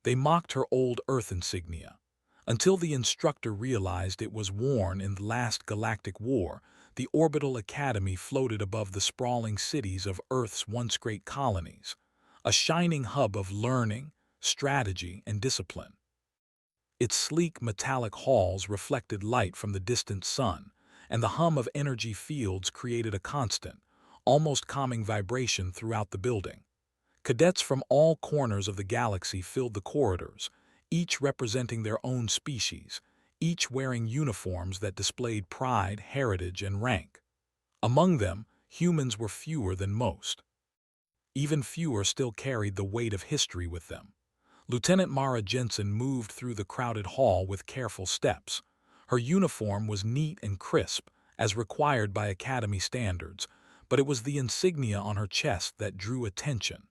They mocked her old Earth insignia, until the instructor realized it was worn in the last Galactic War. The orbital academy floated above the sprawling cities of Earth's once great colonies, a shining hub of learning, strategy, and discipline. Its sleek metallic halls reflected light from the distant sun, and the hum of energy fields created a constant, almost calming vibration throughout the building. Cadets from all corners of the galaxy filled the corridors, each representing their own species, each wearing uniforms that displayed pride, heritage, and rank. Among them, humans were fewer than most. Even fewer still carried the weight of history with them. Lieutenant Mara Jensen moved through the crowded hall with careful steps. Her uniform was neat and crisp, as required by Academy standards, but it was the insignia on her chest that drew attention.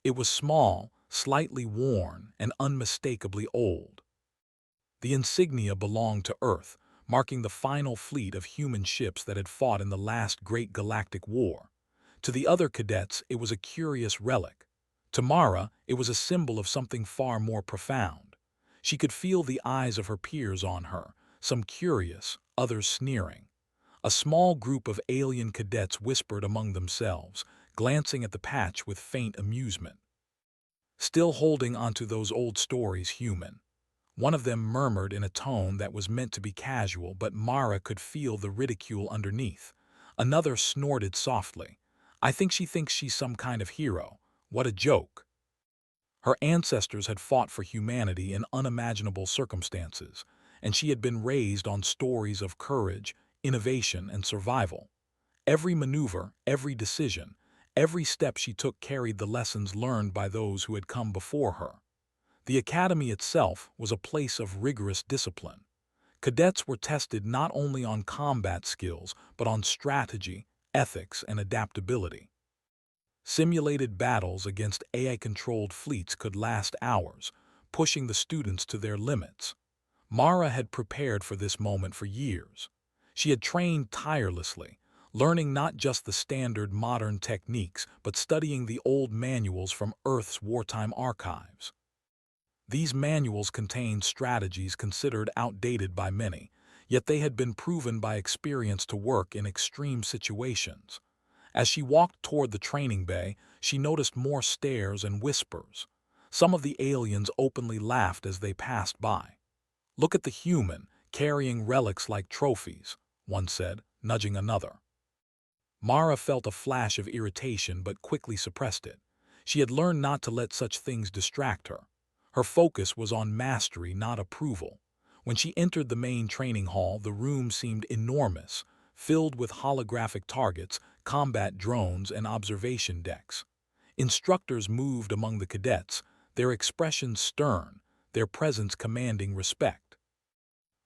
It was small, slightly worn, and unmistakably old. The insignia belonged to Earth, marking the final fleet of human ships that had fought in the last great galactic war. To the other cadets, it was a curious relic. To Mara, it was a symbol of something far more profound. She could feel the eyes of her peers on her, some curious, others sneering. A small group of alien cadets whispered among themselves, glancing at the patch with faint amusement. Still holding onto those old stories, human. One of them murmured in a tone that was meant to be casual, but Mara could feel the ridicule underneath. Another snorted softly. I think she thinks she's some kind of hero. What a joke. Her ancestors had fought for humanity in unimaginable circumstances, and she had been raised on stories of courage, innovation, and survival. Every maneuver, every decision, every step she took carried the lessons learned by those who had come before her. The academy itself was a place of rigorous discipline. Cadets were tested not only on combat skills, but on strategy, ethics, and adaptability. Simulated battles against AI-controlled fleets could last hours, pushing the students to their limits. Mara had prepared for this moment for years. She had trained tirelessly, learning not just the standard modern techniques, but studying the old manuals from Earth's wartime archives. These manuals contained strategies considered outdated by many, yet they had been proven by experience to work in extreme situations. As she walked toward the training bay, she noticed more stares and whispers. Some of the aliens openly laughed as they passed by. Look at the human, carrying relics like trophies, one said, nudging another. Mara felt a flash of irritation but quickly suppressed it. She had learned not to let such things distract her. Her focus was on mastery, not approval. When she entered the main training hall, the room seemed enormous, filled with holographic targets, combat drones, and observation decks. Instructors moved among the cadets, their expressions stern, their presence commanding respect.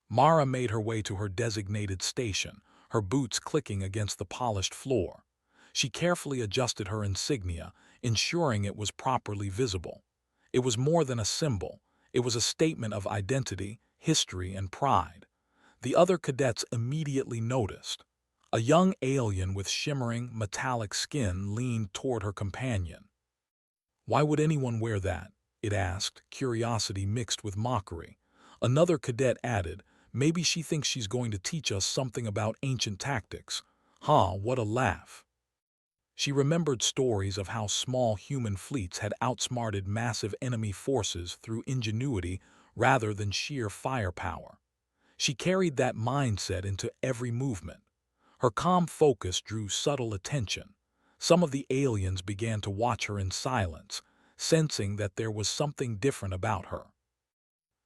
Mara made her way to her designated station, her boots clicking against the polished floor. She carefully adjusted her insignia, ensuring it was properly visible. It was more than a symbol. It was a statement of identity, history, and pride. The other cadets immediately noticed. A young alien with shimmering, metallic skin leaned toward her companion. Why would anyone wear that? It asked, curiosity mixed with mockery. Another cadet added, maybe she thinks she's going to teach us something about ancient tactics. What a laugh. She remembered stories of how small human fleets had outsmarted massive enemy forces through ingenuity rather than sheer firepower. She carried that mindset into every movement. Her calm focus drew subtle attention. Some of the aliens began to watch her in silence, sensing that there was something different about her.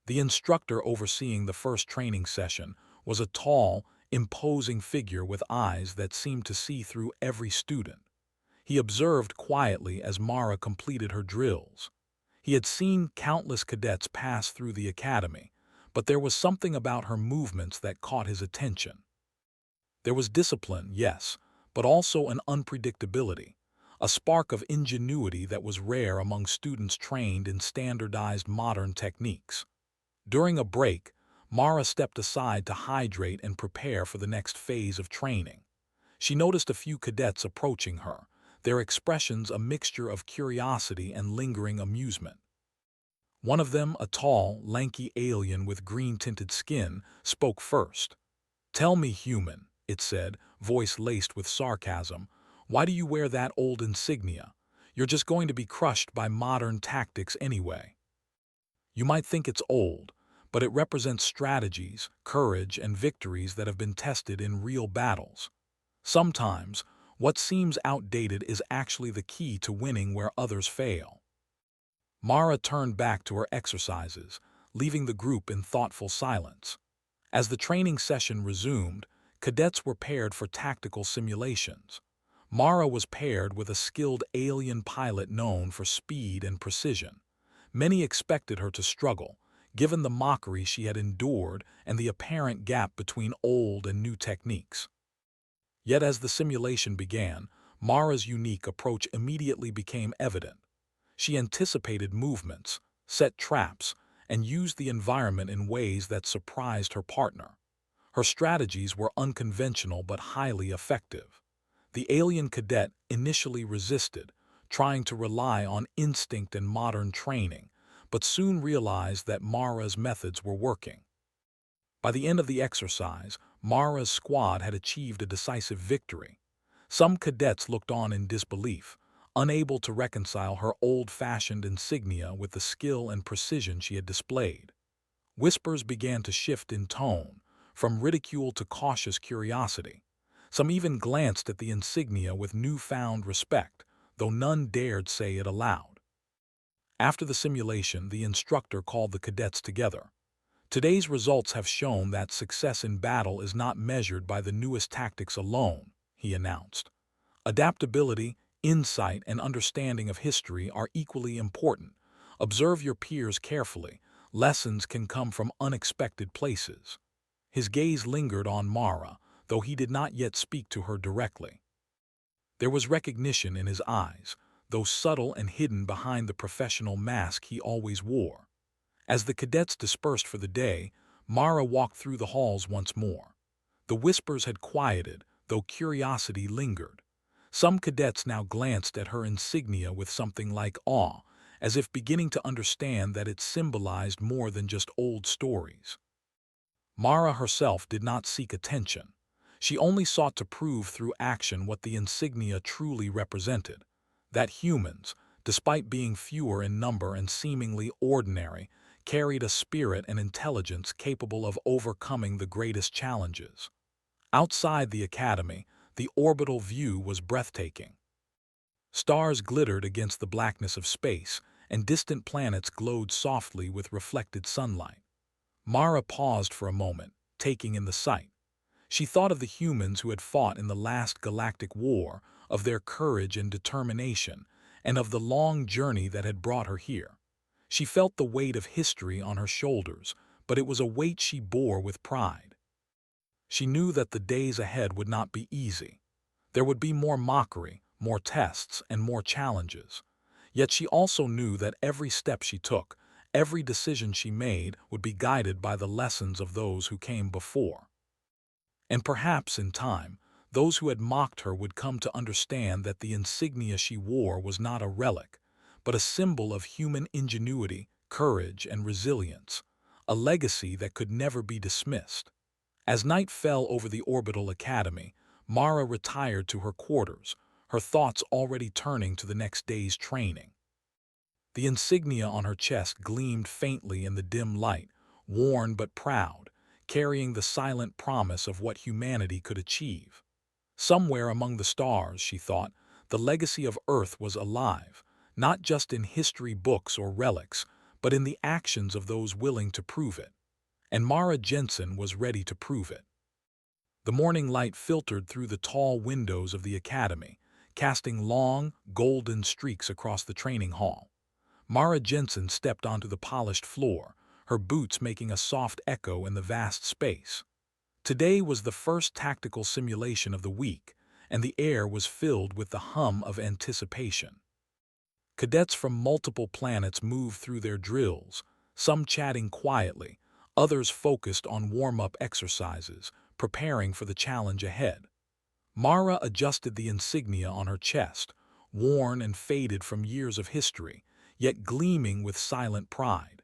The instructor overseeing the first training session was a tall, imposing figure with eyes that seemed to see through every student. He observed quietly as Mara completed her drills. He had seen countless cadets pass through the academy, but there was something about her movements that caught his attention. There was discipline, yes, but also an unpredictability, a spark of ingenuity that was rare among students trained in standardized modern techniques. During a break, Mara stepped aside to hydrate and prepare for the next phase of training. She noticed a few cadets approaching her, their expressions a mixture of curiosity and lingering amusement. One of them, a tall, lanky alien with green-tinted skin, spoke first. "Tell me, human," it said, voice laced with sarcasm, "why do you wear that old insignia? You're just going to be crushed by modern tactics anyway. You might think it's old, but it represents strategies, courage, and victories that have been tested in real battles. Sometimes, what seems outdated is actually the key to winning where others fail." Mara turned back to her exercises, leaving the group in thoughtful silence. As the training session resumed, cadets were paired for tactical simulations. Mara was paired with a skilled alien pilot known for speed and precision. Many expected her to struggle, given the mockery she had endured and the apparent gap between old and new techniques. Yet as the simulation began, Mara's unique approach immediately became evident. She anticipated movements, set traps, and used the environment in ways that surprised her partner. Her strategies were unconventional but highly effective. The alien cadet initially resisted, trying to rely on instinct and modern training, but soon realized that Mara's methods were working. By the end of the exercise, Mara's squad had achieved a decisive victory. Some cadets looked on in disbelief, unable to reconcile her old-fashioned insignia with the skill and precision she had displayed. Whispers began to shift in tone, from ridicule to cautious curiosity. Some even glanced at the insignia with newfound respect, though none dared say it aloud. After the simulation, the instructor called the cadets together. "Today's results have shown that success in battle is not measured by the newest tactics alone," he announced. "Adaptability, insight, and understanding of history are equally important. Observe your peers carefully. Lessons can come from unexpected places." His gaze lingered on Mara, though he did not yet speak to her directly. There was recognition in his eyes, though subtle and hidden behind the professional mask he always wore. As the cadets dispersed for the day, Mara walked through the halls once more. The whispers had quieted, though curiosity lingered. Some cadets now glanced at her insignia with something like awe, as if beginning to understand that it symbolized more than just old stories. Mara herself did not seek attention. She only sought to prove through action what the insignia truly represented: that humans, despite being fewer in number and seemingly ordinary, carried a spirit and intelligence capable of overcoming the greatest challenges. Outside the academy, the orbital view was breathtaking. Stars glittered against the blackness of space, and distant planets glowed softly with reflected sunlight. Mara paused for a moment, taking in the sight. She thought of the humans who had fought in the last galactic war, of their courage and determination, and of the long journey that had brought her here. She felt the weight of history on her shoulders, but it was a weight she bore with pride. She knew that the days ahead would not be easy. There would be more mockery, more tests, and more challenges. Yet she also knew that every step she took, every decision she made, would be guided by the lessons of those who came before. And perhaps, in time, those who had mocked her would come to understand that the insignia she wore was not a relic, but a symbol of human ingenuity, courage, and resilience, a legacy that could never be dismissed. As night fell over the orbital academy, Mara retired to her quarters, her thoughts already turning to the next day's training. The insignia on her chest gleamed faintly in the dim light, worn but proud, carrying the silent promise of what humanity could achieve. Somewhere among the stars, she thought, the legacy of Earth was alive, not just in history books or relics, but in the actions of those willing to prove it. And Mara Jensen was ready to prove it. The morning light filtered through the tall windows of the academy, casting long, golden streaks across the training hall. Mara Jensen stepped onto the polished floor, her boots making a soft echo in the vast space. Today was the first tactical simulation of the week, and the air was filled with the hum of anticipation. Cadets from multiple planets moved through their drills, some chatting quietly, others focused on warm-up exercises, preparing for the challenge ahead. Mara adjusted the insignia on her chest, worn and faded from years of history, yet gleaming with silent pride.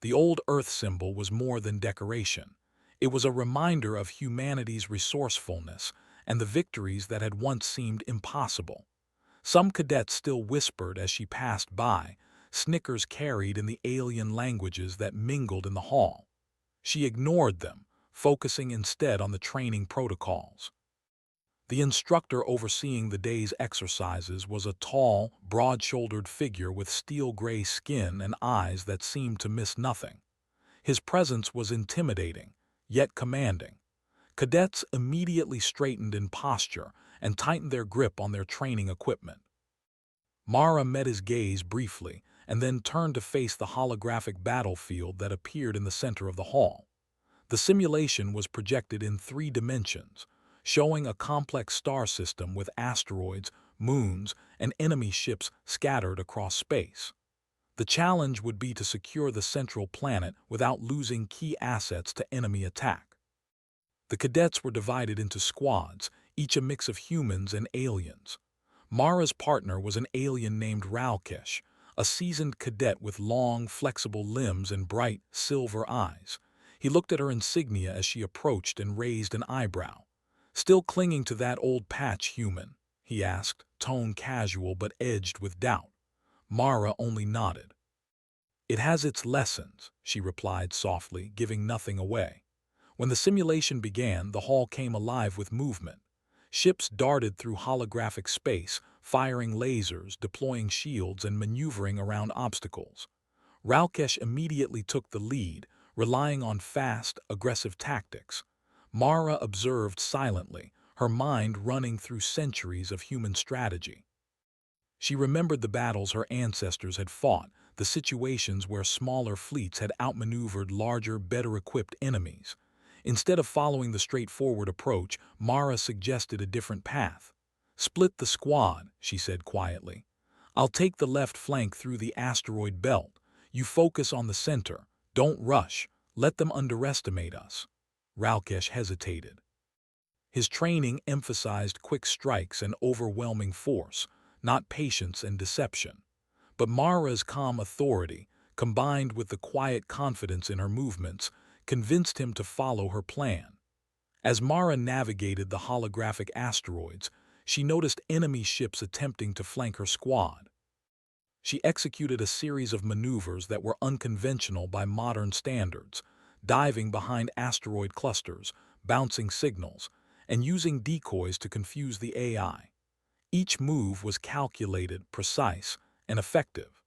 The old Earth symbol was more than decoration. It was a reminder of humanity's resourcefulness and the victories that had once seemed impossible. Some cadets still whispered as she passed by, snickers carried in the alien languages that mingled in the hall. She ignored them, focusing instead on the training protocols. The instructor overseeing the day's exercises was a tall, broad-shouldered figure with steel-gray skin and eyes that seemed to miss nothing. His presence was intimidating, yet commanding. Cadets immediately straightened in posture and tightened their grip on their training equipment. Mara met his gaze briefly and then turned to face the holographic battlefield that appeared in the center of the hall. The simulation was projected in 3 dimensions, showing a complex star system with asteroids, moons, and enemy ships scattered across space. The challenge would be to secure the central planet without losing key assets to enemy attack. The cadets were divided into squads, each a mix of humans and aliens. Mara's partner was an alien named Ralkesh, a seasoned cadet with long, flexible limbs and bright, silver eyes. He looked at her insignia as she approached and raised an eyebrow. "Still clinging to that old patch, human?" he asked, tone casual but edged with doubt. Mara only nodded. "It has its lessons," she replied softly, giving nothing away. When the simulation began, the hall came alive with movement. Ships darted through holographic space, firing lasers, deploying shields, and maneuvering around obstacles. Ralkesh immediately took the lead, relying on fast, aggressive tactics. Mara observed silently, her mind running through centuries of human strategy. She remembered the battles her ancestors had fought, the situations where smaller fleets had outmaneuvered larger, better-equipped enemies. Instead of following the straightforward approach, Mara suggested a different path. "Split the squad," she said quietly. "I'll take the left flank through the asteroid belt. You focus on the center. Don't rush. Let them underestimate us." Ralkesh hesitated. His training emphasized quick strikes and overwhelming force, not patience and deception. But Mara's calm authority, combined with the quiet confidence in her movements, convinced him to follow her plan. As Mara navigated the holographic asteroids, she noticed enemy ships attempting to flank her squad. She executed a series of maneuvers that were unconventional by modern standards, diving behind asteroid clusters, bouncing signals, and using decoys to confuse the AI. Each move was calculated, precise, and effective.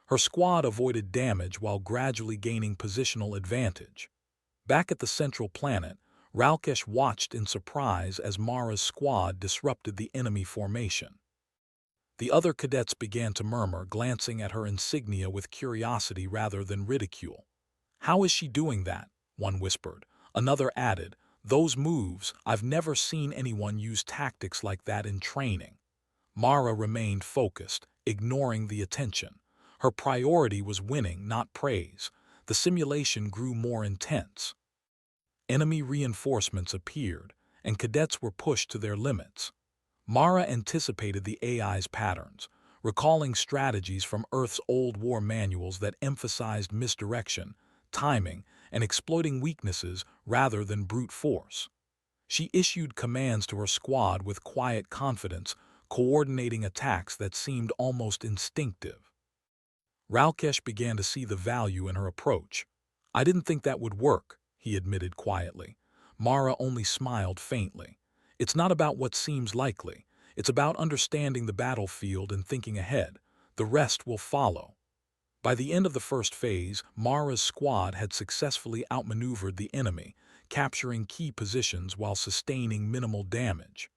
Her squad avoided damage while gradually gaining positional advantage. Back at the central planet, Ralkesh watched in surprise as Mara's squad disrupted the enemy formation. The other cadets began to murmur, glancing at her insignia with curiosity rather than ridicule. "How is she doing that?" one whispered. Another added, "Those moves, I've never seen anyone use tactics like that in training." Mara remained focused, ignoring the attention. Her priority was winning, not praise. The simulation grew more intense. Enemy reinforcements appeared, and cadets were pushed to their limits. Mara anticipated the AI's patterns, recalling strategies from Earth's old war manuals that emphasized misdirection, timing, and exploiting weaknesses rather than brute force. She issued commands to her squad with quiet confidence, coordinating attacks that seemed almost instinctive. Ralkesh began to see the value in her approach. "I didn't think that would work," he admitted quietly. Mara only smiled faintly. "It's not about what seems likely. It's about understanding the battlefield and thinking ahead. The rest will follow." By the end of the first phase, Mara's squad had successfully outmaneuvered the enemy, capturing key positions while sustaining minimal damage.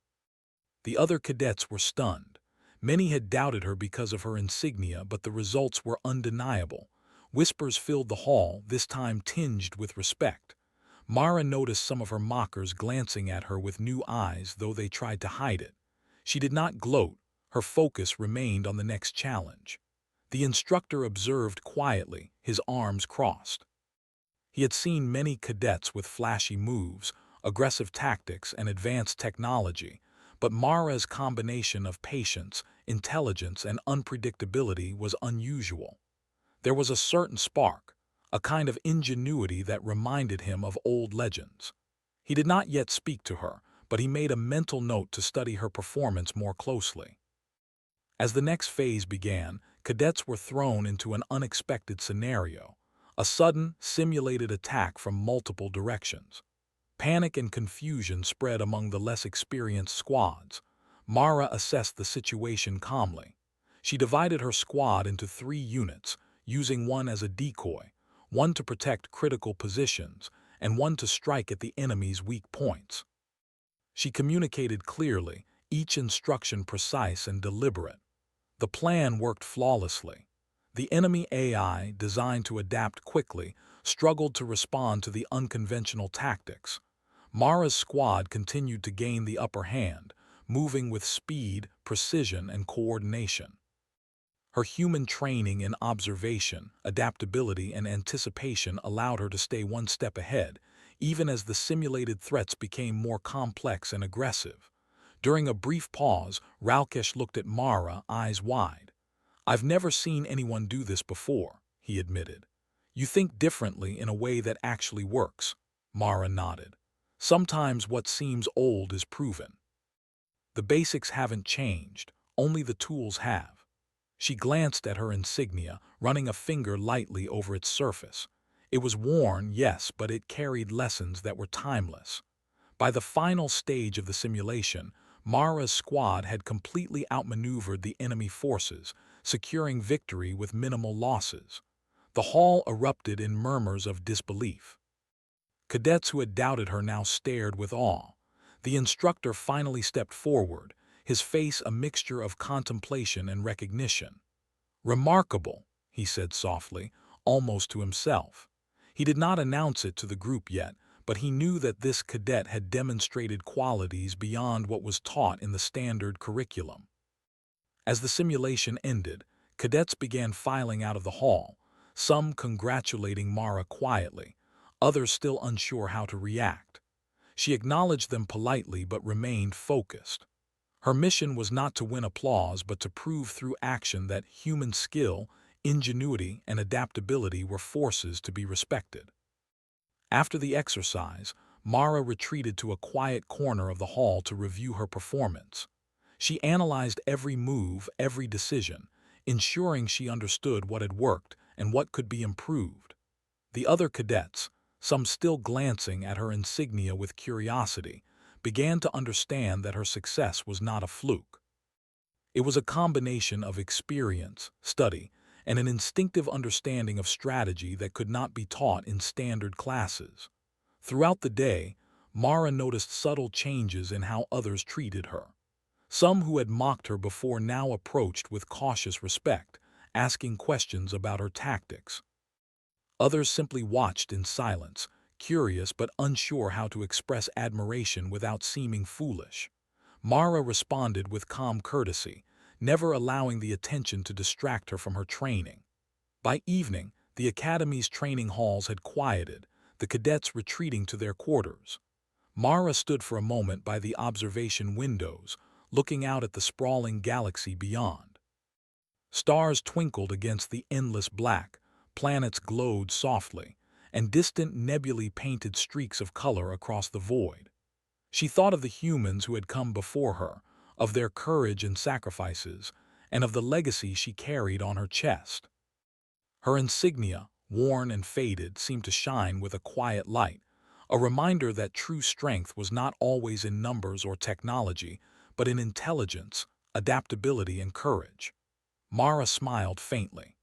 The other cadets were stunned. Many had doubted her because of her insignia, but the results were undeniable. Whispers filled the hall, this time tinged with respect. Mara noticed some of her mockers glancing at her with new eyes, though they tried to hide it. She did not gloat. Her focus remained on the next challenge. The instructor observed quietly, his arms crossed. He had seen many cadets with flashy moves, aggressive tactics, and advanced technology, but Mara's combination of patience, intelligence, and unpredictability was unusual. There was a certain spark, a kind of ingenuity that reminded him of old legends. He did not yet speak to her, but he made a mental note to study her performance more closely. As the next phase began, cadets were thrown into an unexpected scenario, a sudden, simulated attack from multiple directions. Panic and confusion spread among the less experienced squads. Mara assessed the situation calmly. She divided her squad into 3 units, using one as a decoy, one to protect critical positions, and one to strike at the enemy's weak points. She communicated clearly, each instruction precise and deliberate. The plan worked flawlessly. The enemy AI, designed to adapt quickly, struggled to respond to the unconventional tactics. Mara's squad continued to gain the upper hand, moving with speed, precision, and coordination. Her human training in observation, adaptability, and anticipation allowed her to stay one step ahead, even as the simulated threats became more complex and aggressive. During a brief pause, Raukesh looked at Mara, eyes wide. "I've never seen anyone do this before," he admitted. "You think differently in a way that actually works." Mara nodded. "Sometimes what seems old is proven. The basics haven't changed, only the tools have." She glanced at her insignia, running a finger lightly over its surface. It was worn, yes, but it carried lessons that were timeless. By the final stage of the simulation, Mara's squad had completely outmaneuvered the enemy forces, securing victory with minimal losses. The hall erupted in murmurs of disbelief. Cadets who had doubted her now stared with awe. The instructor finally stepped forward, his face a mixture of contemplation and recognition. "Remarkable," he said softly, almost to himself. He did not announce it to the group yet, but he knew that this cadet had demonstrated qualities beyond what was taught in the standard curriculum. As the simulation ended, cadets began filing out of the hall, some congratulating Mara quietly, others still unsure how to react. She acknowledged them politely but remained focused. Her mission was not to win applause but to prove through action that human skill, ingenuity, and adaptability were forces to be respected. After the exercise, Mara retreated to a quiet corner of the hall to review her performance. She analyzed every move, every decision, ensuring she understood what had worked and what could be improved. The other cadets, some still glancing at her insignia with curiosity, began to understand that her success was not a fluke. It was a combination of experience, study, and an instinctive understanding of strategy that could not be taught in standard classes. Throughout the day, Mara noticed subtle changes in how others treated her. Some who had mocked her before now approached with cautious respect, asking questions about her tactics. Others simply watched in silence, curious but unsure how to express admiration without seeming foolish. Mara responded with calm courtesy, never allowing the attention to distract her from her training. By evening, the academy's training halls had quieted, the cadets retreating to their quarters. Mara stood for a moment by the observation windows, looking out at the sprawling galaxy beyond. Stars twinkled against the endless black, planets glowed softly, and distant nebulae painted streaks of color across the void. She thought of the humans who had come before her, of their courage and sacrifices, and of the legacy she carried on her chest. Her insignia, worn and faded, seemed to shine with a quiet light, a reminder that true strength was not always in numbers or technology, but in intelligence, adaptability, and courage. Mara smiled faintly.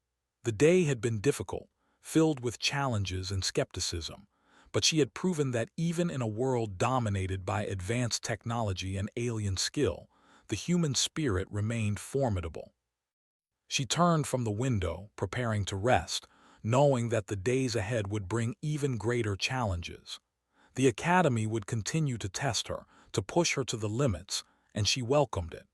The day had been difficult, filled with challenges and skepticism, but she had proven that even in a world dominated by advanced technology and alien skill, the human spirit remained formidable. She turned from the window, preparing to rest, knowing that the days ahead would bring even greater challenges. The academy would continue to test her, to push her to the limits, and she welcomed it.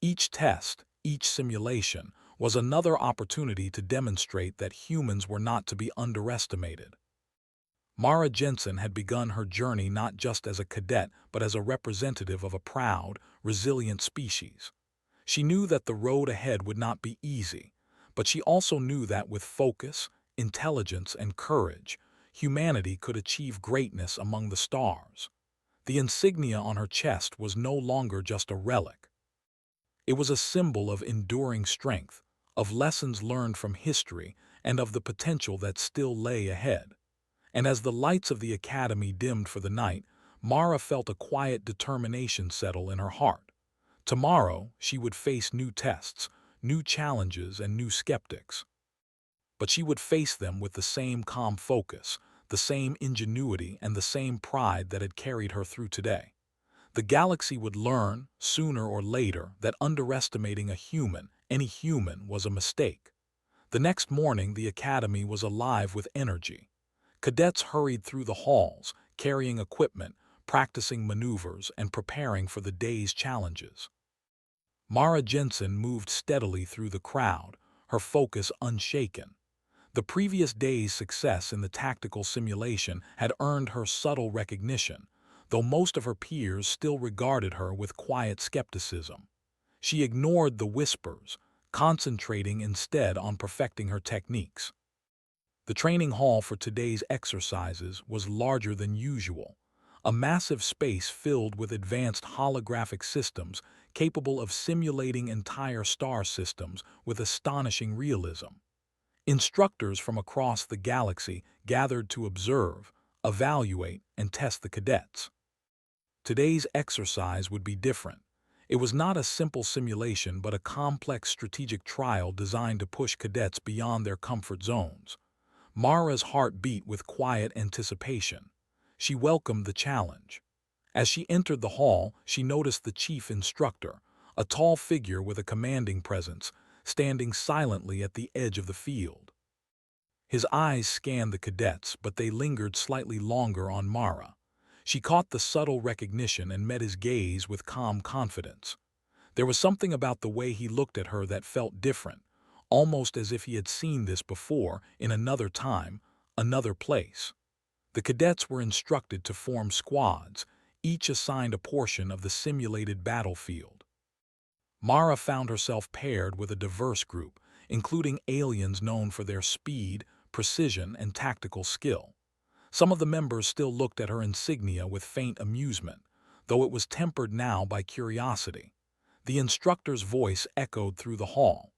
Each test, each simulation, was another opportunity to demonstrate that humans were not to be underestimated. Mara Jensen had begun her journey not just as a cadet but as a representative of a proud, resilient species. She knew that the road ahead would not be easy, but she also knew that with focus, intelligence, and courage, humanity could achieve greatness among the stars. The insignia on her chest was no longer just a relic. It was a symbol of enduring strength, of lessons learned from history, and of the potential that still lay ahead. And as the lights of the academy dimmed for the night, Mara felt a quiet determination settle in her heart. Tomorrow, she would face new tests, new challenges, and new skeptics. But she would face them with the same calm focus, the same ingenuity, and the same pride that had carried her through today. The galaxy would learn, sooner or later, that underestimating a human, any human, was a mistake. The next morning, the academy was alive with energy. Cadets hurried through the halls, carrying equipment, practicing maneuvers, and preparing for the day's challenges. Mara Jensen moved steadily through the crowd, her focus unshaken. The previous day's success in the tactical simulation had earned her subtle recognition, though most of her peers still regarded her with quiet skepticism. She ignored the whispers, concentrating instead on perfecting her techniques. The training hall for today's exercises was larger than usual, a massive space filled with advanced holographic systems capable of simulating entire star systems with astonishing realism. Instructors from across the galaxy gathered to observe, evaluate, and test the cadets. Today's exercise would be different. It was not a simple simulation but a complex strategic trial designed to push cadets beyond their comfort zones. Mara's heart beat with quiet anticipation. She welcomed the challenge. As she entered the hall, she noticed the chief instructor, a tall figure with a commanding presence, standing silently at the edge of the field. His eyes scanned the cadets, but they lingered slightly longer on Mara. She caught the subtle recognition and met his gaze with calm confidence. There was something about the way he looked at her that felt different, almost as if he had seen this before in another time, another place. The cadets were instructed to form squads, each assigned a portion of the simulated battlefield. Mara found herself paired with a diverse group, including aliens known for their speed, precision, and tactical skill. Some of the members still looked at her insignia with faint amusement, though it was tempered now by curiosity. The instructor's voice echoed through the hall.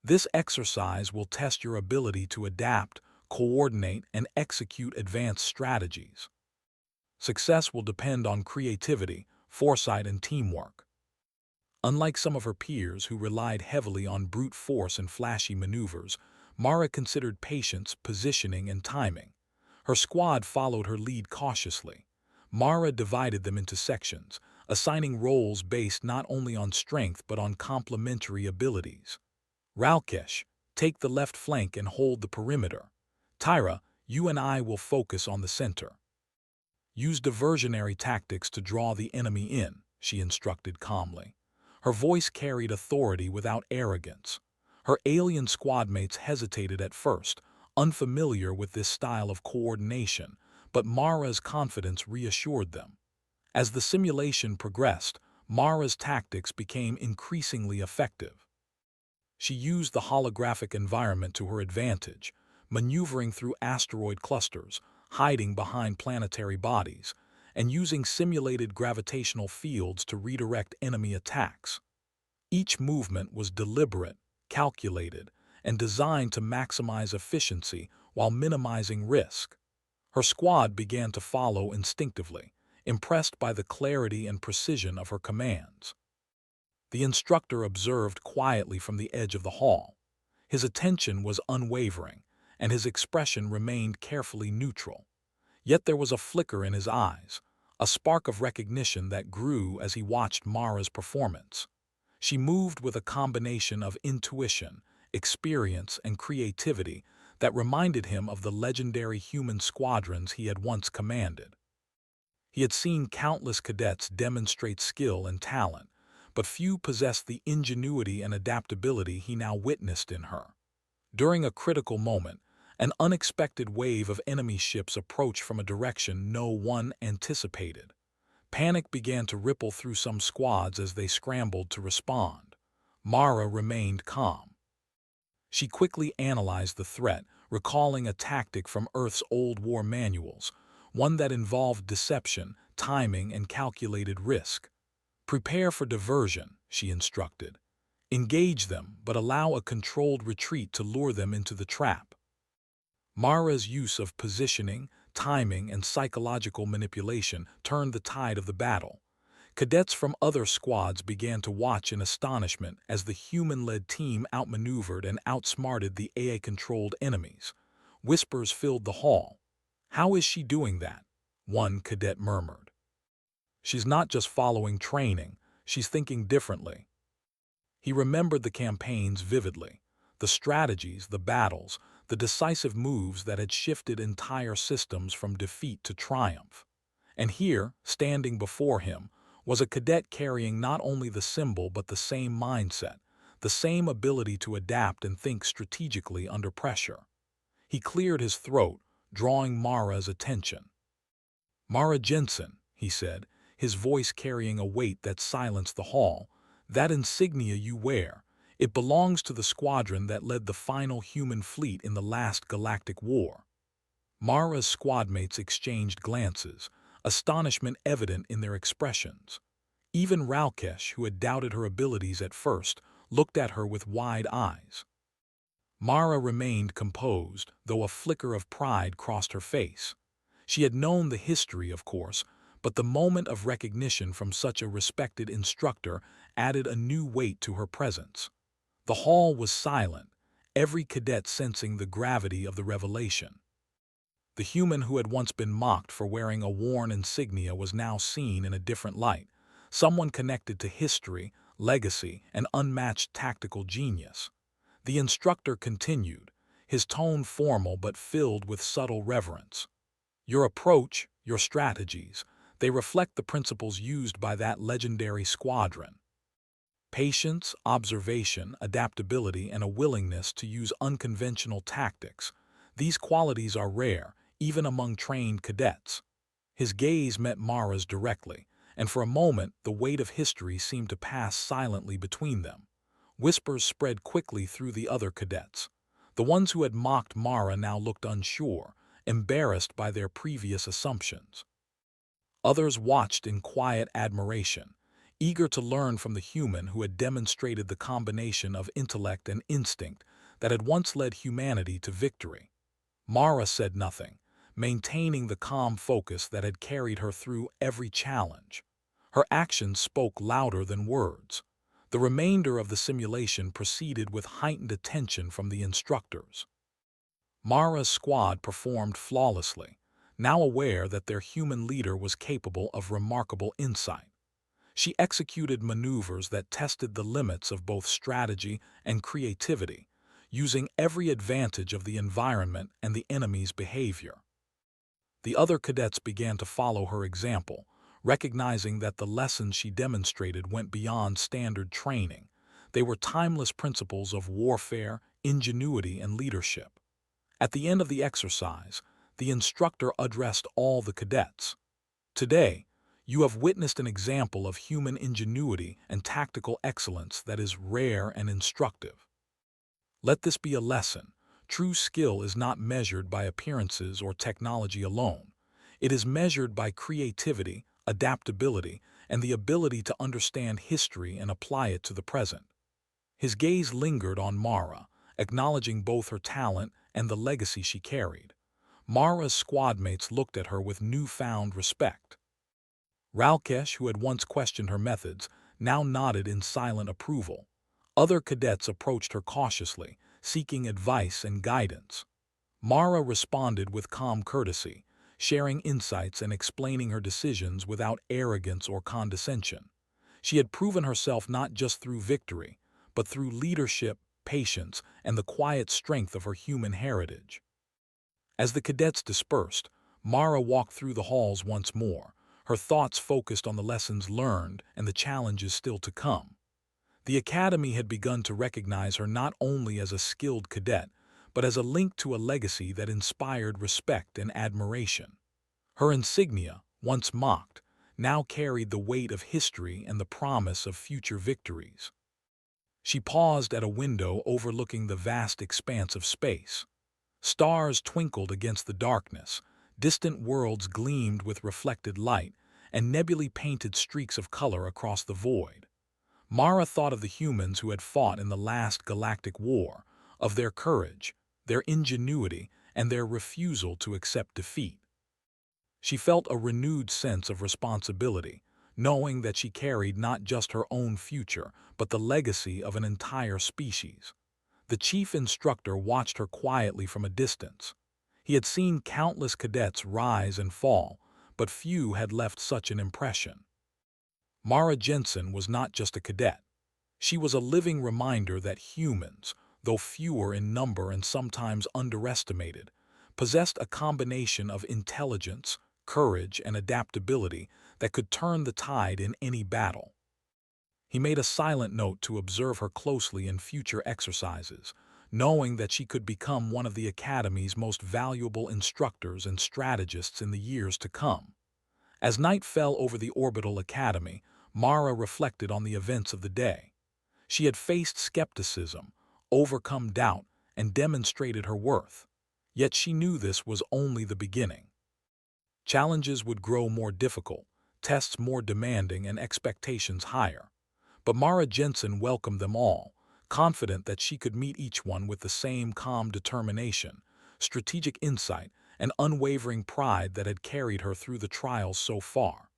This exercise will test your ability to adapt, coordinate, and execute advanced strategies. Success will depend on creativity, foresight, and teamwork. Unlike some of her peers who relied heavily on brute force and flashy maneuvers, Mara considered patience, positioning, and timing. Her squad followed her lead cautiously. Mara divided them into sections, assigning roles based not only on strength but on complementary abilities. Ralkesh, take the left flank and hold the perimeter. Tyra, you and I will focus on the center. Use diversionary tactics to draw the enemy in, she instructed calmly. Her voice carried authority without arrogance. Her alien squadmates hesitated at first, unfamiliar with this style of coordination, but Mara's confidence reassured them. As the simulation progressed, Mara's tactics became increasingly effective. She used the holographic environment to her advantage, maneuvering through asteroid clusters, hiding behind planetary bodies, and using simulated gravitational fields to redirect enemy attacks. Each movement was deliberate, calculated, and designed to maximize efficiency while minimizing risk. Her squad began to follow instinctively, impressed by the clarity and precision of her commands. The instructor observed quietly from the edge of the hall. His attention was unwavering, and his expression remained carefully neutral. Yet there was a flicker in his eyes, a spark of recognition that grew as he watched Mara's performance. She moved with a combination of intuition, experience, and creativity that reminded him of the legendary human squadrons he had once commanded. He had seen countless cadets demonstrate skill and talent, but few possessed the ingenuity and adaptability he now witnessed in her. During a critical moment, An unexpected wave of enemy ships approached from a direction no one anticipated. Panic began to ripple through some squads as they scrambled to respond. Mara remained calm. She quickly analyzed the threat, recalling a tactic from Earth's old war manuals, one that involved deception, timing, and calculated risk. "Prepare for diversion," she instructed. "Engage them, but allow a controlled retreat to lure them into the trap." Mara's use of positioning, timing, and psychological manipulation turned the tide of the battle. Cadets from other squads began to watch in astonishment as the human-led team outmaneuvered and outsmarted the AI-controlled enemies. Whispers filled the hall. "How is she doing that?" one cadet murmured. "She's not just following training, she's thinking differently." He remembered the campaigns vividly, the strategies, the battles, the decisive moves that had shifted entire systems from defeat to triumph. And here, standing before him, was a cadet carrying not only the symbol but the same mindset, the same ability to adapt and think strategically under pressure. He cleared his throat, drawing Mara's attention. "Mara Jensen," he said, his voice carrying a weight that silenced the hall, "that insignia you wear, it belongs to the squadron that led the final human fleet in the last Galactic War." Mara's squadmates exchanged glances, astonishment evident in their expressions. Even Ralkesh, who had doubted her abilities at first, looked at her with wide eyes. Mara remained composed, though a flicker of pride crossed her face. She had known the history, of course, but the moment of recognition from such a respected instructor added a new weight to her presence. The hall was silent, every cadet sensing the gravity of the revelation. The human who had once been mocked for wearing a worn insignia was now seen in a different light, someone connected to history, legacy, and unmatched tactical genius. The instructor continued, his tone formal but filled with subtle reverence. "Your approach, your strategies, they reflect the principles used by that legendary squadron. Patience, observation, adaptability, and a willingness to use unconventional tactics. These qualities are rare, even among trained cadets." His gaze met Mara's directly, and for a moment the weight of history seemed to pass silently between them. Whispers spread quickly through the other cadets. The ones who had mocked Mara now looked unsure, embarrassed by their previous assumptions. Others watched in quiet admiration, eager to learn from the human who had demonstrated the combination of intellect and instinct that had once led humanity to victory. Mara said nothing, maintaining the calm focus that had carried her through every challenge. Her actions spoke louder than words. The remainder of the simulation proceeded with heightened attention from the instructors. Mara's squad performed flawlessly, now aware that their human leader was capable of remarkable insight. She executed maneuvers that tested the limits of both strategy and creativity, using every advantage of the environment and the enemy's behavior. The other cadets began to follow her example, recognizing that the lessons she demonstrated went beyond standard training. They were timeless principles of warfare, ingenuity, and leadership. At the end of the exercise, the instructor addressed all the cadets. "Today, you have witnessed an example of human ingenuity and tactical excellence that is rare and instructive. Let this be a lesson. True skill is not measured by appearances or technology alone. It is measured by creativity, adaptability, and the ability to understand history and apply it to the present." His gaze lingered on Mara, acknowledging both her talent and the legacy she carried. Mara's squadmates looked at her with newfound respect. Ralkesh, who had once questioned her methods, now nodded in silent approval. Other cadets approached her cautiously, seeking advice and guidance. Mara responded with calm courtesy, sharing insights and explaining her decisions without arrogance or condescension. She had proven herself not just through victory, but through leadership, patience, and the quiet strength of her human heritage. As the cadets dispersed, Mara walked through the halls once more, her thoughts focused on the lessons learned and the challenges still to come. The academy had begun to recognize her not only as a skilled cadet, but as a link to a legacy that inspired respect and admiration. Her insignia, once mocked, now carried the weight of history and the promise of future victories. She paused at a window overlooking the vast expanse of space. Stars twinkled against the darkness, distant worlds gleamed with reflected light, and nebulae painted streaks of color across the void. Mara thought of the humans who had fought in the last galactic war, of their courage, their ingenuity, and their refusal to accept defeat. She felt a renewed sense of responsibility, knowing that she carried not just her own future, but the legacy of an entire species. The chief instructor watched her quietly from a distance. He had seen countless cadets rise and fall, but few had left such an impression. Mara Jensen was not just a cadet. She was a living reminder that humans, though fewer in number and sometimes underestimated, possessed a combination of intelligence, courage, and adaptability that could turn the tide in any battle. He made a silent note to observe her closely in future exercises, knowing that she could become one of the Academy's most valuable instructors and strategists in the years to come. As night fell over the Orbital Academy, Mara reflected on the events of the day. She had faced skepticism, overcome doubt, and demonstrated her worth. Yet she knew this was only the beginning. Challenges would grow more difficult, tests more demanding, and expectations higher. But Mara Jensen welcomed them all, confident that she could meet each one with the same calm determination, strategic insight, and unwavering pride that had carried her through the trials so far.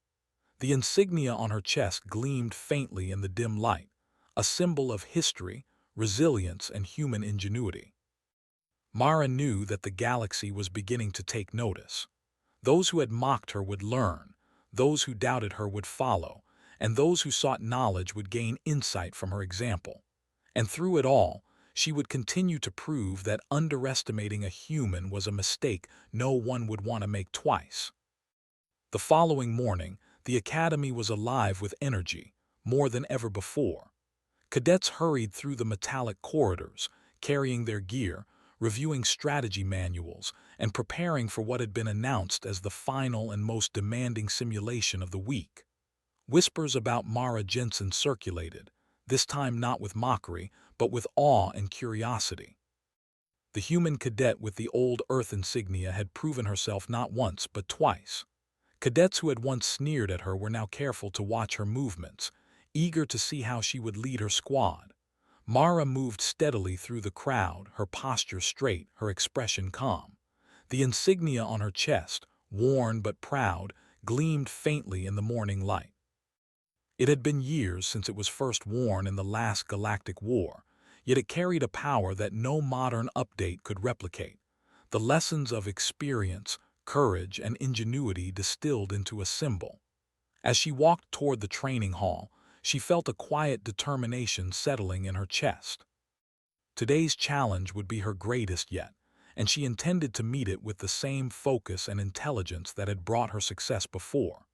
The insignia on her chest gleamed faintly in the dim light, a symbol of history, resilience, and human ingenuity. Mara knew that the galaxy was beginning to take notice. Those who had mocked her would learn, those who doubted her would follow, and those who sought knowledge would gain insight from her example. And through it all, she would continue to prove that underestimating a human was a mistake no one would want to make twice. The following morning, the Academy was alive with energy, more than ever before. Cadets hurried through the metallic corridors, carrying their gear, reviewing strategy manuals, and preparing for what had been announced as the final and most demanding simulation of the week. Whispers about Mara Jensen circulated, this time not with mockery, but with awe and curiosity. The human cadet with the old Earth insignia had proven herself not once but twice. Cadets who had once sneered at her were now careful to watch her movements, eager to see how she would lead her squad. Mara moved steadily through the crowd, her posture straight, her expression calm. The insignia on her chest, worn but proud, gleamed faintly in the morning light. It had been years since it was first worn in the last galactic war, yet it carried a power that no modern update could replicate. The lessons of experience, courage, and ingenuity distilled into a symbol. As she walked toward the training hall, she felt a quiet determination settling in her chest. Today's challenge would be her greatest yet, and she intended to meet it with the same focus and intelligence that had brought her success before.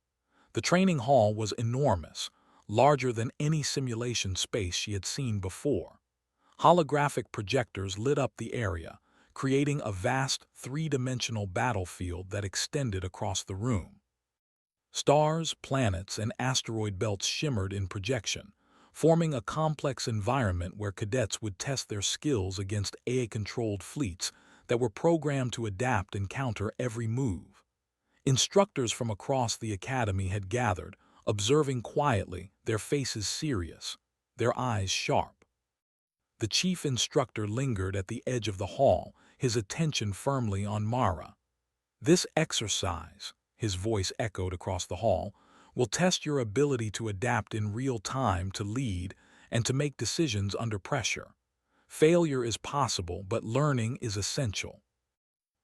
The training hall was enormous, larger than any simulation space she had seen before. Holographic projectors lit up the area, creating a vast three-dimensional battlefield that extended across the room. Stars, planets, and asteroid belts shimmered in projection, forming a complex environment where cadets would test their skills against AI-controlled fleets that were programmed to adapt and counter every move. Instructors from across the academy had gathered, observing quietly, their faces serious, their eyes sharp. The chief instructor lingered at the edge of the hall, his attention firmly on Mara. "This exercise," his voice echoed across the hall, "will test your ability to adapt in real time, to lead, and to make decisions under pressure. Failure is possible, but learning is essential.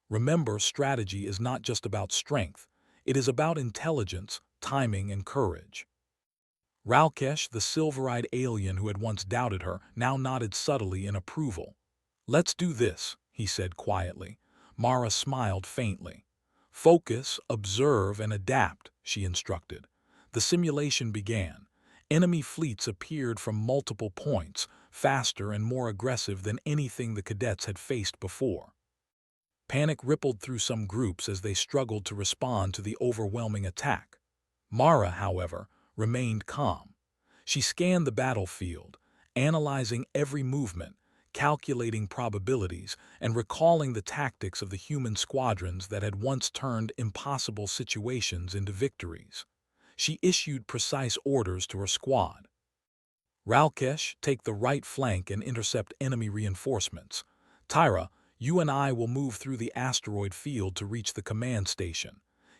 Remember, strategy is not just about strength, it is about intelligence, timing, and courage." Ralkesh, the silver-eyed alien who had once doubted her, now nodded subtly in approval. "Let's do this," he said quietly. Mara smiled faintly. "Focus, observe, and adapt," she instructed. The simulation began. Enemy fleets appeared from multiple points, faster and more aggressive than anything the cadets had faced before. Panic rippled through some groups as they struggled to respond to the overwhelming attack. Mara, however, remained calm. She scanned the battlefield, analyzing every movement, calculating probabilities, and recalling the tactics of the human squadrons that had once turned impossible situations into victories. She issued precise orders to her squad. Ralkesh, take the right flank and intercept enemy reinforcements. Tyra, you and I will move through the asteroid field to reach the command station.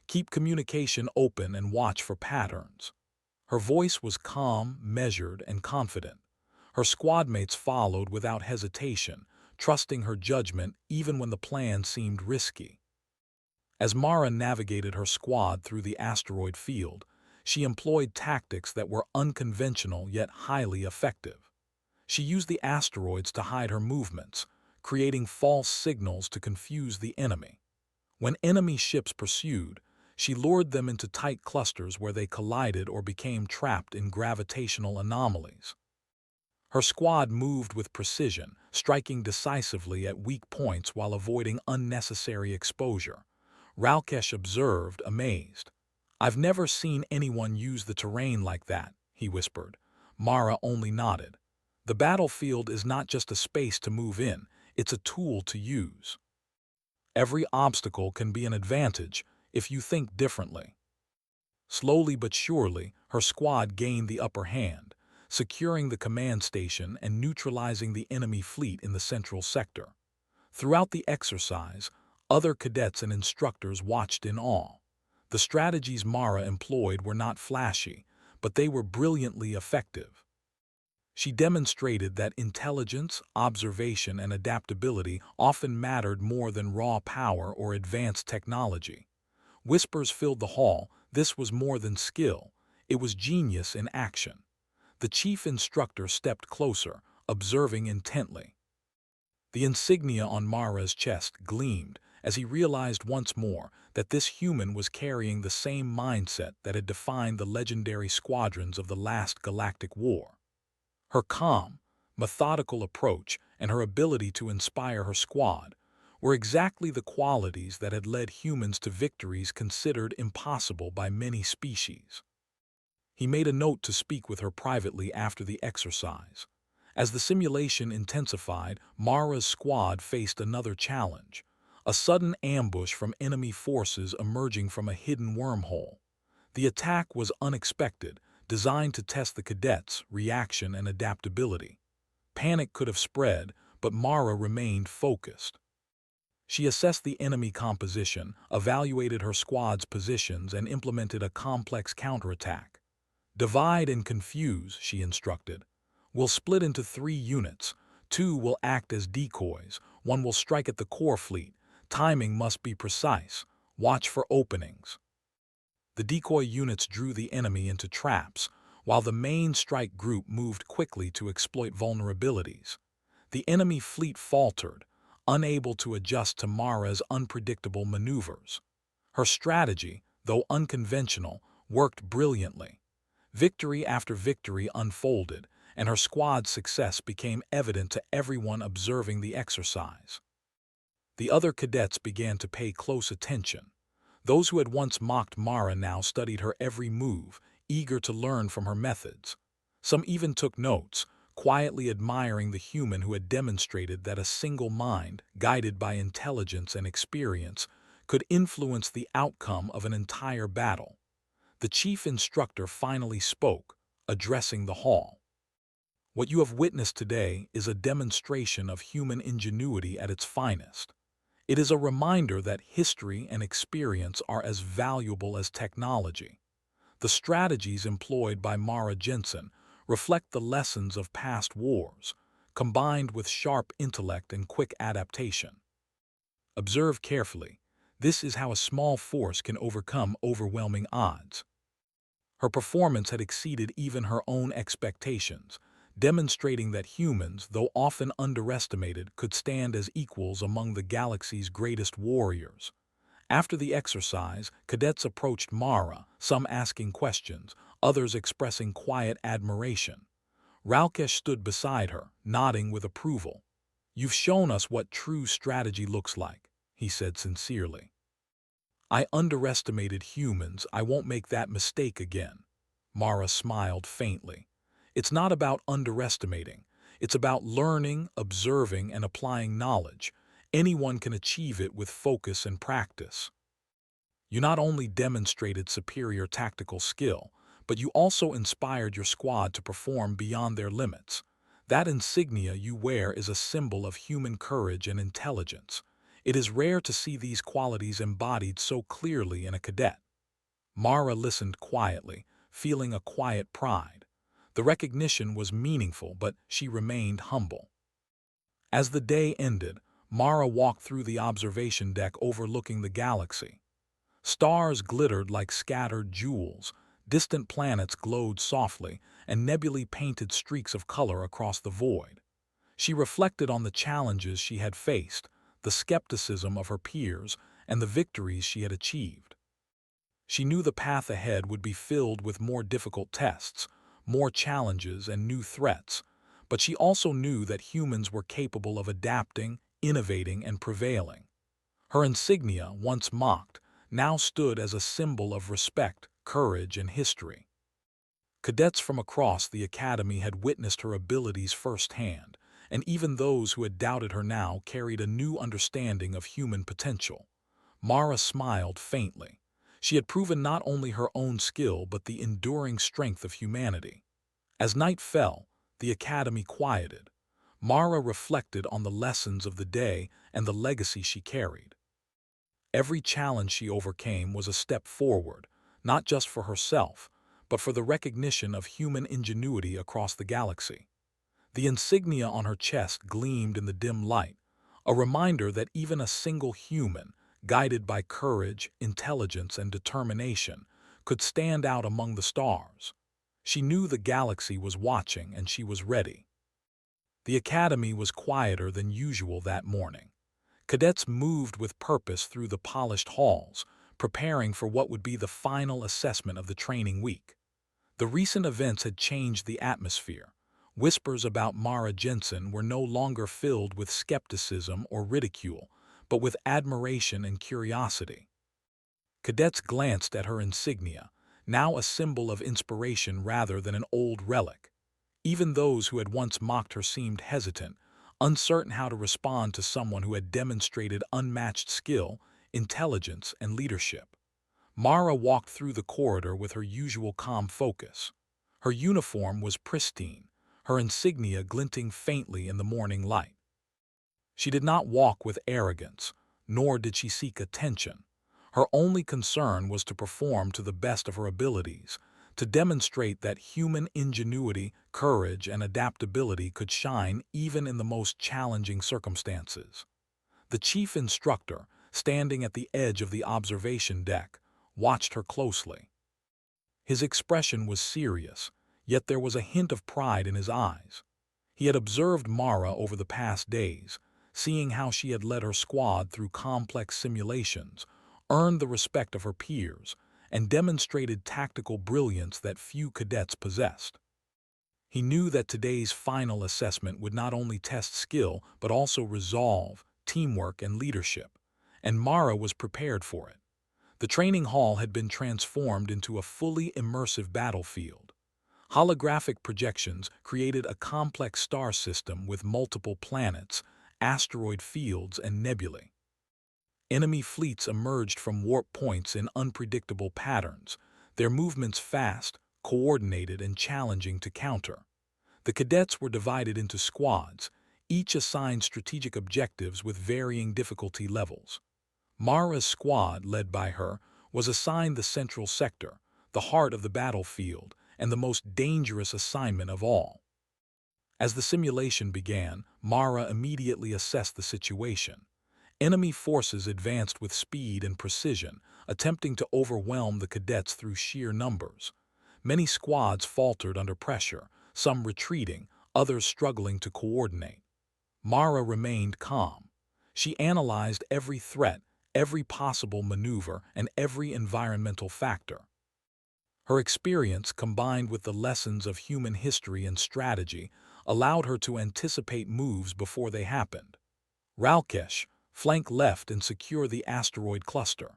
Keep communication open and watch for patterns. Her voice was calm, measured, and confident. Her squadmates followed without hesitation, trusting her judgment even when the plan seemed risky. As Mara navigated her squad through the asteroid field, she employed tactics that were unconventional yet highly effective. She used the asteroids to hide her movements, creating false signals to confuse the enemy. When enemy ships pursued, she lured them into tight clusters where they collided or became trapped in gravitational anomalies. Her squad moved with precision, striking decisively at weak points while avoiding unnecessary exposure. Ralkesh observed, amazed. "I've never seen anyone use the terrain like that," he whispered. Mara only nodded. "The battlefield is not just a space to move in, it's a tool to use. Every obstacle can be an advantage if you think differently." Slowly but surely, her squad gained the upper hand, securing the command station and neutralizing the enemy fleet in the central sector. Throughout the exercise, other cadets and instructors watched in awe. The strategies Mara employed were not flashy, but they were brilliantly effective. She demonstrated that intelligence, observation, and adaptability often mattered more than raw power or advanced technology. Whispers filled the hall. This was more than skill, it was genius in action. The chief instructor stepped closer, observing intently. The insignia on Mara's chest gleamed as he realized once more that this human was carrying the same mindset that had defined the legendary squadrons of the last Galactic War. Her calm, methodical approach and her ability to inspire her squad were exactly the qualities that had led humans to victories considered impossible by many species. He made a note to speak with her privately after the exercise. As the simulation intensified, Mara's squad faced another challenge, a sudden ambush from enemy forces emerging from a hidden wormhole. The attack was unexpected, designed to test the cadets' reaction and adaptability. Panic could have spread, but Mara remained focused. She assessed the enemy composition, evaluated her squad's positions, and implemented a complex counterattack. "Divide and confuse," she instructed. "We'll split into 3 units. 2 will act as decoys, 1 will strike at the core fleet. Timing must be precise. Watch for openings." The decoy units drew the enemy into traps, while the main strike group moved quickly to exploit vulnerabilities. The enemy fleet faltered, unable to adjust to Mara's unpredictable maneuvers. Her strategy, though unconventional, worked brilliantly. Victory after victory unfolded, and her squad's success became evident to everyone observing the exercise. The other cadets began to pay close attention. Those who had once mocked Mara now studied her every move, eager to learn from her methods. Some even took notes, quietly admiring the human who had demonstrated that a single mind, guided by intelligence and experience, could influence the outcome of an entire battle. The chief instructor finally spoke, addressing the hall. "What you have witnessed today is a demonstration of human ingenuity at its finest. It is a reminder that history and experience are as valuable as technology. The strategies employed by Mara Jensen reflect the lessons of past wars, combined with sharp intellect and quick adaptation. Observe carefully. This is how a small force can overcome overwhelming odds." Her performance had exceeded even her own expectations, demonstrating that humans, though often underestimated, could stand as equals among the galaxy's greatest warriors. After the exercise, cadets approached Mara, some asking questions, others expressing quiet admiration. Ralkesh stood beside her, nodding with approval. "You've shown us what true strategy looks like," he said sincerely. "I underestimated humans. I won't make that mistake again." Mara smiled faintly. "It's not about underestimating. It's about learning, observing, and applying knowledge. Anyone can achieve it with focus and practice. You not only demonstrated superior tactical skill, but you also inspired your squad to perform beyond their limits. That insignia you wear is a symbol of human courage and intelligence. It is rare to see these qualities embodied so clearly in a cadet." Mara listened quietly, feeling a quiet pride. The recognition was meaningful, but she remained humble. As the day ended, Mara walked through the observation deck overlooking the galaxy. Stars glittered like scattered jewels, distant planets glowed softly, and nebulae painted streaks of color across the void. She reflected on the challenges she had faced, the skepticism of her peers, and the victories she had achieved. She knew the path ahead would be filled with more difficult tests, more challenges, and new threats, but she also knew that humans were capable of adapting, innovating, and prevailing. Her insignia, once mocked, now stood as a symbol of respect, courage, and history. Cadets from across the academy had witnessed her abilities firsthand, and even those who had doubted her now carried a new understanding of human potential. Mara smiled faintly. She had proven not only her own skill but the enduring strength of humanity. As night fell, the academy quieted. Mara reflected on the lessons of the day and the legacy she carried. Every challenge she overcame was a step forward, not just for herself, but for the recognition of human ingenuity across the galaxy. The insignia on her chest gleamed in the dim light, a reminder that even a single human, guided by courage, intelligence, and determination, could stand out among the stars. She knew the galaxy was watching and she was ready. The academy was quieter than usual that morning. Cadets moved with purpose through the polished halls, preparing for what would be the final assessment of the training week. The recent events had changed the atmosphere. Whispers about Mara Jensen were no longer filled with skepticism or ridicule, but with admiration and curiosity. Cadets glanced at her insignia, now a symbol of inspiration rather than an old relic. Even those who had once mocked her seemed hesitant, uncertain how to respond to someone who had demonstrated unmatched skill, intelligence, and leadership. Mara walked through the corridor with her usual calm focus. Her uniform was pristine, her insignia glinting faintly in the morning light. She did not walk with arrogance, nor did she seek attention. Her only concern was to perform to the best of her abilities, to demonstrate that human ingenuity, courage, and adaptability could shine even in the most challenging circumstances. The chief instructor, standing at the edge of the observation deck, watched her closely. His expression was serious, yet there was a hint of pride in his eyes. He had observed Mara over the past days, seeing how she had led her squad through complex simulations, earned the respect of her peers, and demonstrated tactical brilliance that few cadets possessed. He knew that today's final assessment would not only test skill but also resolve, teamwork, and leadership, and Mara was prepared for it. The training hall had been transformed into a fully immersive battlefield. Holographic projections created a complex star system with multiple planets, asteroid fields, and nebulae. Enemy fleets emerged from warp points in unpredictable patterns, their movements fast, coordinated, and challenging to counter. The cadets were divided into squads, each assigned strategic objectives with varying difficulty levels. Mara's squad, led by her, was assigned the central sector, the heart of the battlefield, and the most dangerous assignment of all. As the simulation began, Mara immediately assessed the situation. Enemy forces advanced with speed and precision, attempting to overwhelm the cadets through sheer numbers. Many squads faltered under pressure, some retreating, others struggling to coordinate. Mara remained calm. She analyzed every threat, every possible maneuver, and every environmental factor. Her experience, combined with the lessons of human history and strategy, allowed her to anticipate moves before they happened. Ralkesh, flank left and secure the asteroid cluster.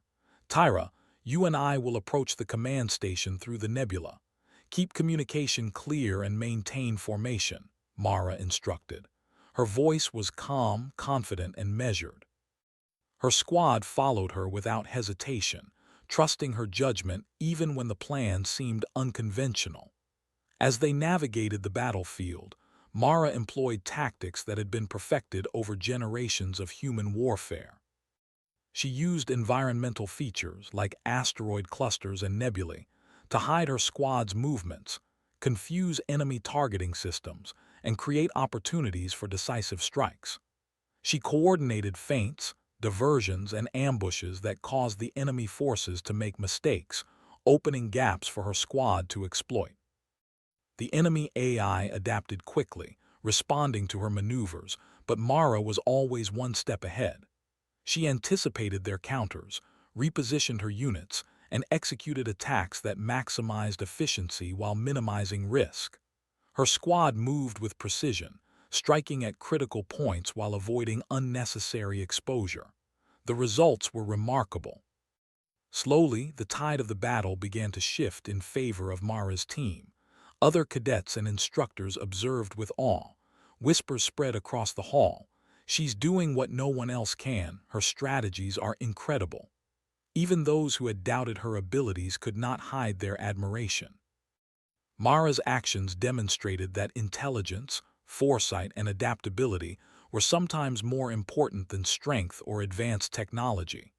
Tyra, you and I will approach the command station through the nebula. Keep communication clear and maintain formation, Mara instructed. Her voice was calm, confident, and measured. Her squad followed her without hesitation, trusting her judgment even when the plan seemed unconventional. As they navigated the battlefield, Mara employed tactics that had been perfected over generations of human warfare. She used environmental features like asteroid clusters and nebulae to hide her squad's movements, confuse enemy targeting systems, and create opportunities for decisive strikes. She coordinated feints, diversions, and ambushes that caused the enemy forces to make mistakes, opening gaps for her squad to exploit. The enemy AI adapted quickly, responding to her maneuvers, but Mara was always one step ahead. She anticipated their counters, repositioned her units, and executed attacks that maximized efficiency while minimizing risk. Her squad moved with precision, striking at critical points while avoiding unnecessary exposure. The results were remarkable. Slowly, the tide of the battle began to shift in favor of Mara's team. Other cadets and instructors observed with awe. Whispers spread across the hall. She's doing what no one else can. Her strategies are incredible. Even those who had doubted her abilities could not hide their admiration. Mara's actions demonstrated that intelligence, foresight, and adaptability were sometimes more important than strength or advanced technology.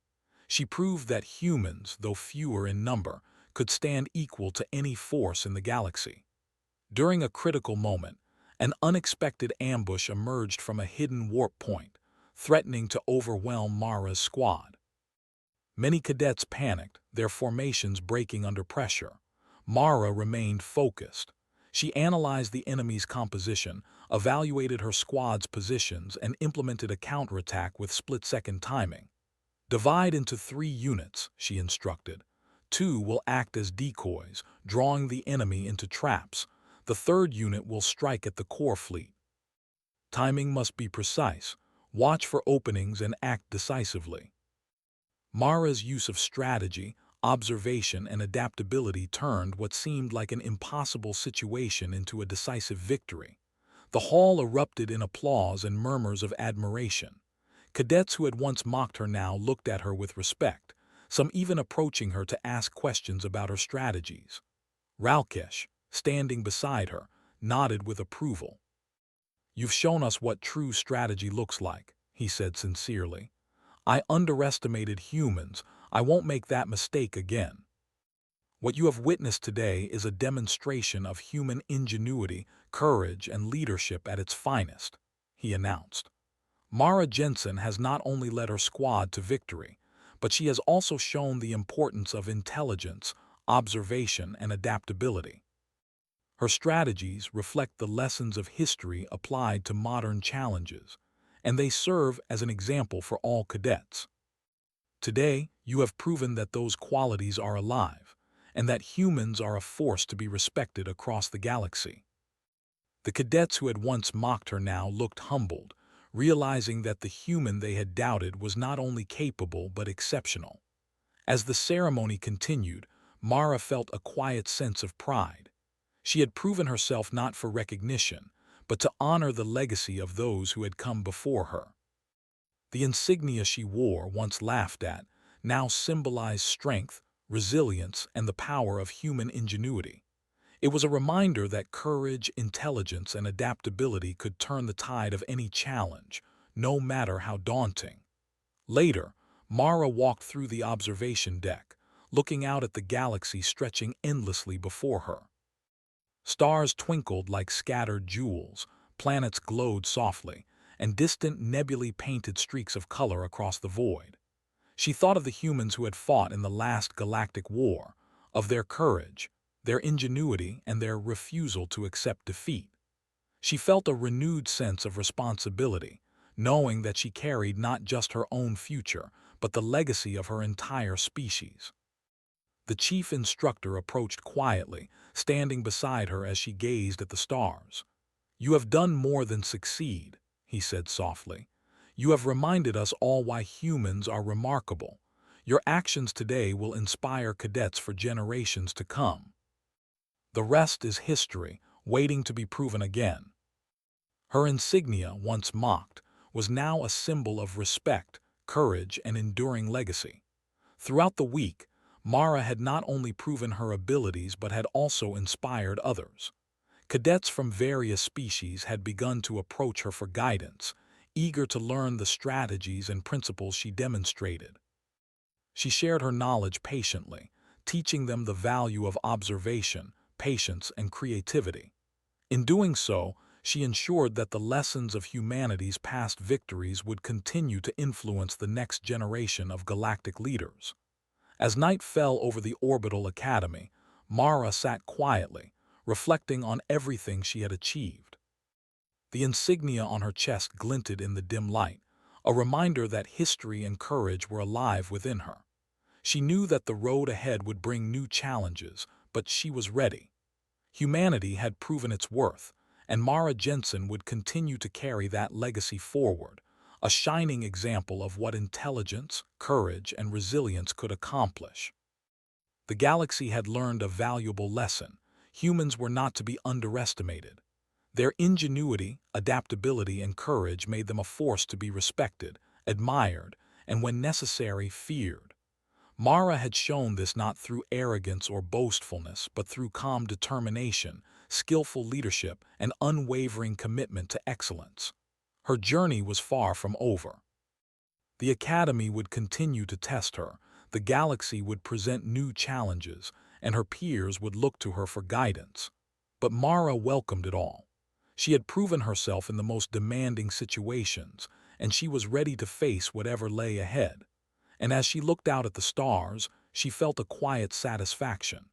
She proved that humans, though fewer in number, could stand equal to any force in the galaxy. During a critical moment, an unexpected ambush emerged from a hidden warp point, threatening to overwhelm Mara's squad. Many cadets panicked, their formations breaking under pressure. Mara remained focused. She analyzed the enemy's composition, evaluated her squad's positions, and implemented a counterattack with split-second timing. Divide into 3 units, she instructed. 2 will act as decoys, drawing the enemy into traps. The 3rd unit will strike at the core fleet. Timing must be precise. Watch for openings and act decisively. Mara's use of strategy, observation, and adaptability turned what seemed like an impossible situation into a decisive victory. The hall erupted in applause and murmurs of admiration. Cadets who had once mocked her now looked at her with respect, some even approaching her to ask questions about her strategies. Ralkesh, standing beside her, nodded with approval. "You've shown us what true strategy looks like," he said sincerely. "I underestimated humans. I won't make that mistake again." "What you have witnessed today is a demonstration of human ingenuity, courage, and leadership at its finest," he announced. "Mara Jensen has not only led her squad to victory, but she has also shown the importance of intelligence, observation, and adaptability. Her strategies reflect the lessons of history applied to modern challenges, and they serve as an example for all cadets. Today, you have proven that those qualities are alive, and that humans are a force to be respected across the galaxy." The cadets who had once mocked her now looked humbled, realizing that the human they had doubted was not only capable but exceptional. As the ceremony continued, Mara felt a quiet sense of pride. She had proven herself not for recognition, but to honor the legacy of those who had come before her. The insignia she wore, once laughed at, now symbolized strength, resilience, and the power of human ingenuity. It was a reminder that courage, intelligence, and adaptability could turn the tide of any challenge, no matter how daunting. Later, Mara walked through the observation deck, looking out at the galaxy stretching endlessly before her. Stars twinkled like scattered jewels, planets glowed softly, and distant nebulae painted streaks of color across the void. She thought of the humans who had fought in the last galactic war, of their courage, their ingenuity, and their refusal to accept defeat. She felt a renewed sense of responsibility, knowing that she carried not just her own future, but the legacy of her entire species. The chief instructor approached quietly, standing beside her as she gazed at the stars. "You have done more than succeed," he said softly. "You have reminded us all why humans are remarkable. Your actions today will inspire cadets for generations to come. The rest is history, waiting to be proven again." Her insignia, once mocked, was now a symbol of respect, courage, and enduring legacy. Throughout the week, Mara had not only proven her abilities but had also inspired others. Cadets from various species had begun to approach her for guidance, eager to learn the strategies and principles she demonstrated. She shared her knowledge patiently, teaching them the value of observation, patience, and creativity. In doing so, she ensured that the lessons of humanity's past victories would continue to influence the next generation of galactic leaders. As night fell over the orbital academy, Mara sat quietly, reflecting on everything she had achieved. The insignia on her chest glinted in the dim light, a reminder that history and courage were alive within her. She knew that the road ahead would bring new challenges, but she was ready. Humanity had proven its worth, and Mara Jensen would continue to carry that legacy forward, a shining example of what intelligence, courage, and resilience could accomplish. The galaxy had learned a valuable lesson. Humans were not to be underestimated. Their ingenuity, adaptability, and courage made them a force to be respected, admired, and when necessary, feared. Mara had shown this not through arrogance or boastfulness, but through calm determination, skillful leadership, and unwavering commitment to excellence. Her journey was far from over. The Academy would continue to test her, the galaxy would present new challenges, and her peers would look to her for guidance. But Mara welcomed it all. She had proven herself in the most demanding situations, and she was ready to face whatever lay ahead. And as she looked out at the stars, she felt a quiet satisfaction.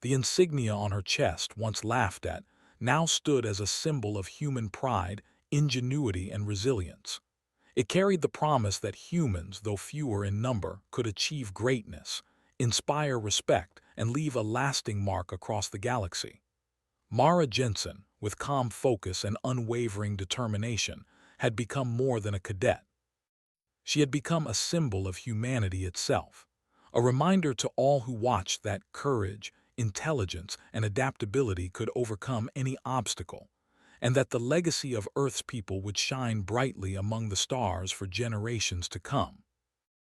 The insignia on her chest, once laughed at, now stood as a symbol of human pride, ingenuity, and resilience. It carried the promise that humans, though fewer in number, could achieve greatness, inspire respect, and leave a lasting mark across the galaxy. Mara Jensen, with calm focus and unwavering determination, had become more than a cadet. She had become a symbol of humanity itself, a reminder to all who watched that courage, intelligence, and adaptability could overcome any obstacle, and that the legacy of Earth's people would shine brightly among the stars for generations to come.